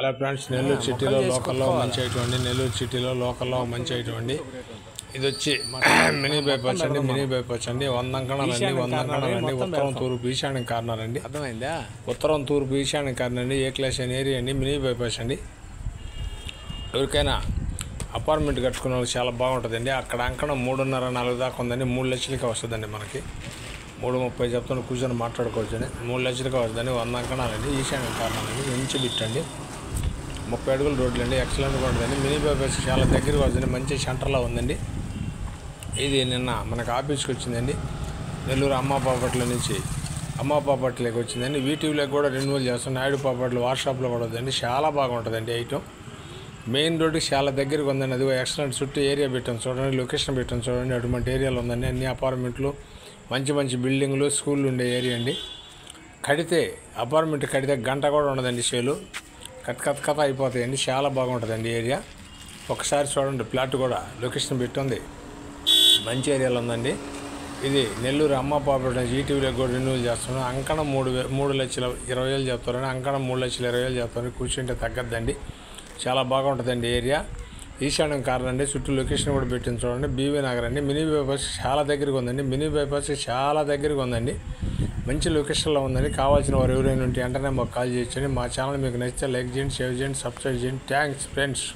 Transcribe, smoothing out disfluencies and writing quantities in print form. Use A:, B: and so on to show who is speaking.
A: అలా ఫ్రెండ్స్ నెల్లూరు సిటీలో లోకల్లో మంచి ఐటమ్ నెల్లూరు సిటీలో లోకల్లో మంచి ఐటమ్ ఇది వచ్చి మినీ బైపాస్ అండి. మినీ బైపాస్ అండి 100 అంకణాలండి. ఉత్తరం తూర్పు ఈశాన్య కార్నర్ అండి.
B: అర్థమైందా?
A: ఉత్తరం తూర్పు ఈశాన్య కార్నర్ అండి. ఏ క్లాస్ అని ఏరియా అండి. మినీ బైపాస్ అండి. ఎవరికైనా అపార్ట్మెంట్ కట్టుకున్న వాళ్ళకి చాలా బాగుంటుందండి. అక్కడ అంకణం 3.5-4 దాకా ఉందండి. 3 లక్షలకి వస్తుందండి. మనకి 3.30 చెప్తాను కూర్చొని మాట్లాడుకోవచ్చు అండి. 3 లక్షలకి వస్తుందండి. 100 అంకణాలండి. ఈశాన్య కార్నర్ అండి. మంచి బిట్ అండి. 30 అడుగుల రోడ్లు అండి. ఎక్సలెంట్గా ఉంటుందండి. మినీ బైపాస్ చాలా దగ్గరగా వస్తుంది. మంచి సెంటర్లో ఉందండి. ఇది నిన్న మనకు ఆఫీస్కి వచ్చిందండి. నెల్లూరు అమ్మ ప్రాపర్టీల నుంచి అమ్మ ప్రాపర్టీలోకి వచ్చిందండి. వీటీవీలోకి కూడా రెన్యువల్ చేస్తాం. నాయుడు ప్రాపర్టీలు వాట్సాప్లో కూడా ఉందండి. చాలా బాగుంటుందండి ఐటమ్. మెయిన్ రోడ్డుకి చాలా దగ్గరగా ఉందండి. అది ఎక్సలెంట్ చుట్టూ ఏరియా పెట్టాం చూడండి. లొకేషన్ పెట్టాం చూడండి. అటువంటి ఏరియాలో ఉందండి. అన్ని అపార్ట్మెంట్లు మంచి మంచి బిల్డింగ్లు స్కూళ్ళు ఉండే ఏరియా అండి. అపార్ట్మెంట్ కడితే గంట కూడా ఉండదండి. సేలు కథ అయిపోతాయండి. చాలా బాగుంటుందండి ఏరియా. ఒకసారి చూడండి. ప్లాట్ కూడా లొకేషన్ పెట్టుంది. మంచి ఏరియాలో ఉందండి. ఇది నెల్లూరు అమ్మ ప్రాపర్టీ ఈటీవీలో కూడా రెన్యువల్ చేస్తున్నాం. అంకణం 3,20,000 చెప్తారని అంకణం 3,20,000 చెప్తారని కూర్చుంటే తగ్గద్దండి. చాలా బాగుంటుందండి ఏరియా. ఈశాన్యం కార్నర్ అండి. చుట్టూ లొకేషన్ కూడా పెట్టింది చూడండి. బీవీ నగర్ అండి. మినీ బైపాస్ చాలా దగ్గరగా ఉందండి. మినీ బైపాస్ చాలా దగ్గరగా ఉందండి. మంచి లొకేషన్లో ఉందండి. కావాల్సిన వారు ఎవరైనా ఉంటే వెంటనే మాకు కాల్ చేయొచ్చండి. మా ఛానల్ మీకు నచ్చితే లైక్ చేయండి, షేర్ చేయండి, సబ్స్క్రైబ్ చేయండి. Thanks friends.